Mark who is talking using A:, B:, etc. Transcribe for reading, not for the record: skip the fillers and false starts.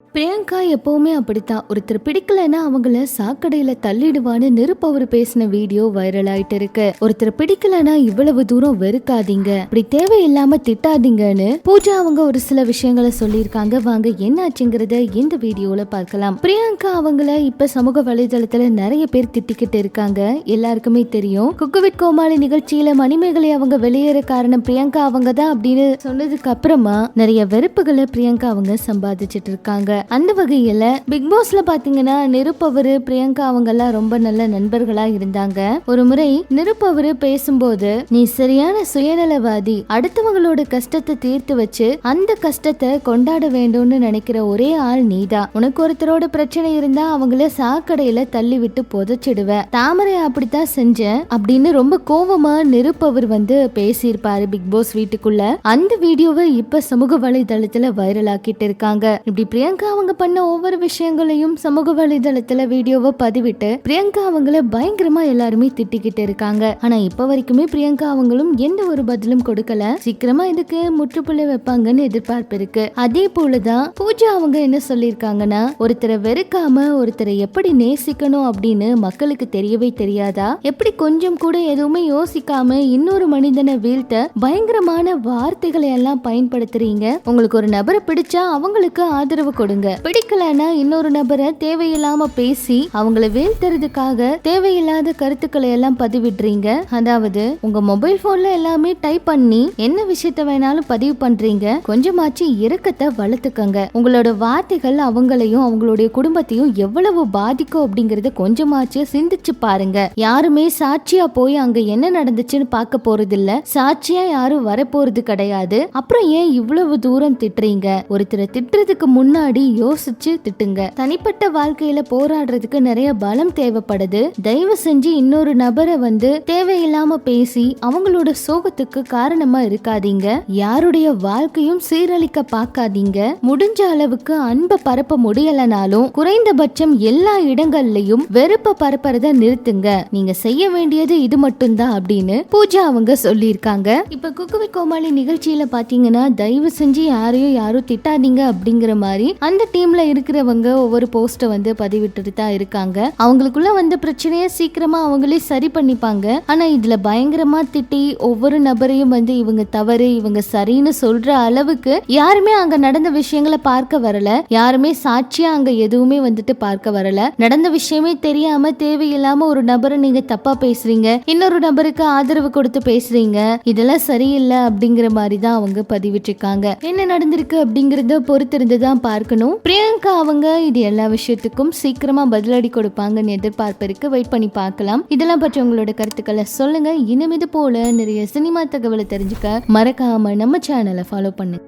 A: பிரியங்கா எப்பவுமே அப்படித்தான். ஒருத்தர் பிடிக்கலன்னா அவங்கள சாக்கடையில தள்ளிடுவான்னு நிருப்பவர் பேசின வீடியோ வைரல் ஆயிட்டு இருக்கு. ஒருத்தர் பிடிக்கலன்னா இவ்வளவு தூரம் வெறுக்காதீங்க, இப்படி தேவையில்லாம திட்டாதீங்கன்னு பூஜா அவங்க ஒரு சில விஷயங்களை சொல்லியிருக்காங்க. வாங்க என்ன ஆச்சுங்கிறத இந்த வீடியோல பார்க்கலாம். பிரியங்கா அவங்கள இப்ப சமூக வலைதளத்துல நிறைய பேர் திட்டிக்கிட்டு இருக்காங்க. எல்லாருக்குமே தெரியும், குக்கு வித் கோமாளி நிகழ்ச்சியில மணிமேகலை அவங்க வெளியேற காரணம் பிரியங்கா அவங்க தான் அப்படின்னு சொன்னதுக்கு அப்புறமா நிறைய வெறுப்புகளை பிரியங்கா அவங்க சம்பாதிச்சிட்டு இருக்காங்க. அந்த வகையில பிக் பாஸ்ல பாத்தீங்கன்னா நிருப்பவரு பிரியங்கா அவங்க எல்லாம் ரொம்ப நல்ல நண்பர்களா இருந்தாங்க. ஒரு முறை நிருப்பவரு பேசும்போது, நீ சரியான சுயநலவாதி, அடுத்தவங்களோட கஷ்டத்தை தீர்த்து வச்சு அந்த கஷ்டத்தை கொண்டாட வேண்டும்னு நினைக்கிற ஒரே ஆள் நீதான். உனக்கு ஒருத்தரோட பிரச்சனை இருந்தா அவங்கள சாக்கடையில தள்ளி விட்டு புதைச்சிடுவ. தாமரை அப்படித்தான் செஞ்சேன் அப்படின்னு ரொம்ப கோவமா நிருப்பவர் பேசியிருப்பாரு பிக் பாஸ் வீட்டுக்குள்ள. அந்த வீடியோவை இப்ப சமூக வலைதளத்துல வைரல் ஆக்கிட்டு இருக்காங்க. இப்படி பிரியங்கா அவங்க பண்ண ஒவ்வொரு விஷயங்களையும் சமூக வலைதளத்துல வீடியோவை பதிவிட்டு பிரியங்கா அவங்கள பயங்கரமா எல்லாருமே திட்டிக்கிட்டு இருக்காங்க. ஆனா இப்ப வரைக்குமே பிரியங்கா அவங்களும் எந்த ஒரு பதிலும் கொடுக்கல. சீக்கிரமா இதுக்கு முற்றுப்புள்ளி வைப்பாங்கன்னு எதிர்பார்ப்பு இருக்கு. அதே போலதான் பூஜா அவங்க என்ன சொல்லிருக்காங்கன்னா, ஒருத்தரை வெறுக்காம ஒருத்தரை எப்படி நேசிக்கணும் அப்படின்னு மக்களுக்கு தெரியவே தெரியாதா? எப்படி கொஞ்சம் கூட எதுவுமே யோசிக்காம இன்னொரு மனிதனை வீழ்த்த பயங்கரமான வார்த்தைகளை எல்லாம் பயன்படுத்துறீங்க. உங்களுக்கு ஒரு நபரை பிடிச்சா அவங்களுக்கு ஆதரவு கொடுங்க, பிடிக்கலன்னா இன்னொரு நபரை தேவையில்லாம பேசி அவங்கள வீழ்த்துறதுக்காக தேவையில்லாத கருத்துக்களை எல்லாம் பதிவிடுறீங்க. அதாவது உங்க மொபைல் போன்ல எல்லாமே டைப் பண்ணி என்ன விஷயத்த வேணாலும் பதிவு பண்றீங்க. கொஞ்சமாச்சு இரக்கத்தை வளர்த்துக்கங்க. உங்களோட வார்த்தைகள் அவங்களையும் அவங்களுடைய குடும்பத்தையும் எவ்வளவு பாதிக்கும் அப்படிங்கறத கொஞ்சமாச்சு சிந்திச்சு பாருங்க. யாருமே சாட்சியா போய் அங்க என்ன நடந்துச்சுன்னு பார்க்க போறது இல்ல, சாட்சியா யாரும் வரப்போறது கிடையாது. அப்புறம் ஏன் இவ்வளவு தூரம் திட்டுறீங்க? ஒருத்தரை திட்டுறதுக்கு முன்னாடி யோசிச்சு திட்டுங்க. தனிப்பட்ட வாழ்க்கையில போராடுறதுக்கு நிறைய பலம் தேவைப்படுது. தயவு செஞ்சு இன்னொரு நபரை தேவையில்லாம பேசி அவங்களோட சோகத்துக்கு காரணமா இருக்காதீங்க. யாருடைய வாழ்க்கையும் சீரழிக்க பார்க்காதீங்க. முடிஞ்ச அளவுக்கு அன்பை பரப்ப முடியலனாலும் குறைந்தபட்சம் எல்லா இடங்கள்லயும் வெறுப்ப பரப்புறத நிறுத்துங்க. நீங்க செய்ய வேண்டியது இது மட்டும்தான் அப்படின்னு பூஜா அவங்க சொல்லியிருக்காங்க. இப்ப குக்கு வித் கோமாளி நிகழ்ச்சியில பாத்தீங்கன்னா, தயவு செஞ்சு யாரும் திட்டாதீங்க அப்படிங்கிற மாதிரி அந்த டீம்ல இருக்கிறவங்க ஒவ்வொரு போஸ்ட பதிவிட்டு தான் இருக்காங்க. அவங்களுக்குள்ள பிரச்சனைய சீக்கிரமா அவங்களே சரி பண்ணிப்பாங்க. ஆனா இதுல பயங்கரமா திட்டி ஒவ்வொரு நபரையும் இவங்க தவறு இவங்க சரின்னு சொல்ற அளவுக்கு யாருமே அங்க நடந்த விஷயங்களை பார்க்க வரல. யாருமே சாட்சியா அங்க எதுவுமே பார்க்க வரல. நடந்த விஷயமே தெரியாம தேவையில்லாம ஒரு நபரை நீங்க தப்பா பேசுறீங்க, இன்னொரு நபருக்கு ஆதரவு கொடுத்து பேசுறீங்க. இதெல்லாம் சரியில்லை அப்படிங்கிற மாதிரி தான் அவங்க பதிவிட்டு இருக்காங்க. என்ன நடந்திருக்கு அப்படிங்கறத பொறுத்திருந்து தான் பார்க்கணும். பிரியங்கா அவங்க இது எல்லா விஷயத்துக்கும் சீக்கிரமா பதிலடி கொடுப்பாங்கன்னு எதிர்பார்ப்பு இருக்கு. வெயிட் பண்ணி பார்க்கலாம். இதெல்லாம் பற்றி உங்களோட கருத்துக்களை சொல்லுங்க. இன்னும் இது போல நிறைய சினிமா தகவலை தெரிஞ்சுக்க மறக்காம நம்ம சேனலை ஃபாலோ பண்ணுங்க.